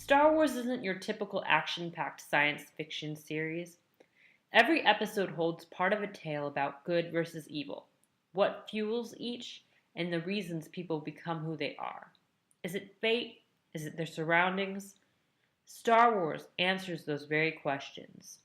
Star Wars isn't your typical action-packed science fiction series. Every episode holds part of a tale about good versus evil, what fuels each, and the reasons people become who they are. Is it fate? Is it their surroundings? Star Wars answers those very questions.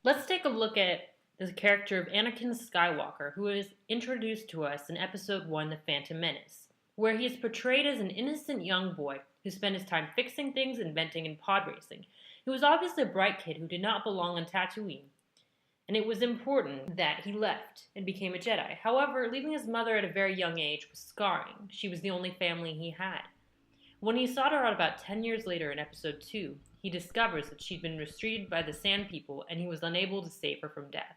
Let's take a look at the character of Anakin Skywalker, who is introduced to us in Episode 1, The Phantom Menace, where he is portrayed as an innocent young boy who spent his time fixing things, inventing, and pod racing. He was obviously a bright kid who did not belong on Tatooine, and it was important that he left and became a Jedi. However, leaving his mother at a very young age was scarring. She was the only family he had. When he sought her out about 10 years later in Episode 2, he discovers that she'd been mistreated by the Sand People and he was unable to save her from death.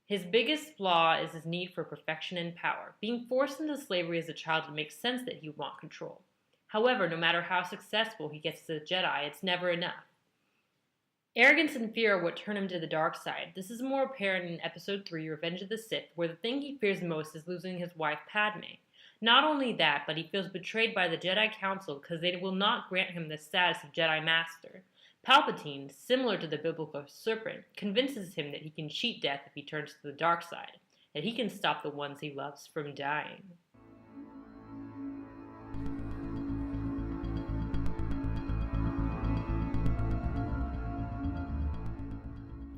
His biggest flaw is his need for perfection and power. Being forced into slavery as a child, it makes sense that he would want control. However, no matter how successful he gets as a Jedi, it's never enough. Arrogance and fear are what turn him to the dark side. This is more apparent in Episode 3, Revenge of the Sith, where the thing he fears most is losing his wife Padme. Not only that, but he feels betrayed by the Jedi Council because they will not grant him the status of Jedi Master. Palpatine, similar to the biblical serpent, convinces him that he can cheat death if he turns to the dark side, that he can stop the ones he loves from dying.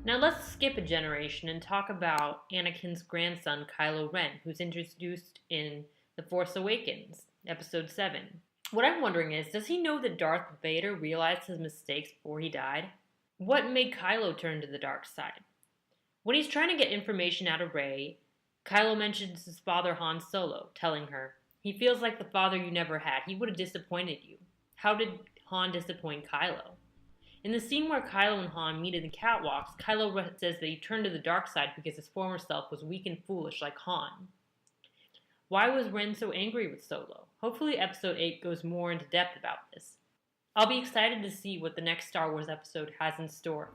Now let's skip a generation and talk about Anakin's grandson, Kylo Ren, who's introduced in The Force Awakens, Episode 7. What I'm wondering is, does he know that Darth Vader realized his mistakes before he died? What made Kylo turn to the dark side? When he's trying to get information out of Rey, Kylo mentions his father Han Solo, telling her, "He feels like the father you never had. He would have disappointed you." How did Han disappoint Kylo? In the scene where Kylo and Han meet in the catwalks, Kylo says that he turned to the dark side because his former self was weak and foolish like Han. Why was Ren so angry with Solo? Hopefully Episode 8 goes more into depth about this. I'll be excited to see what the next Star Wars episode has in store.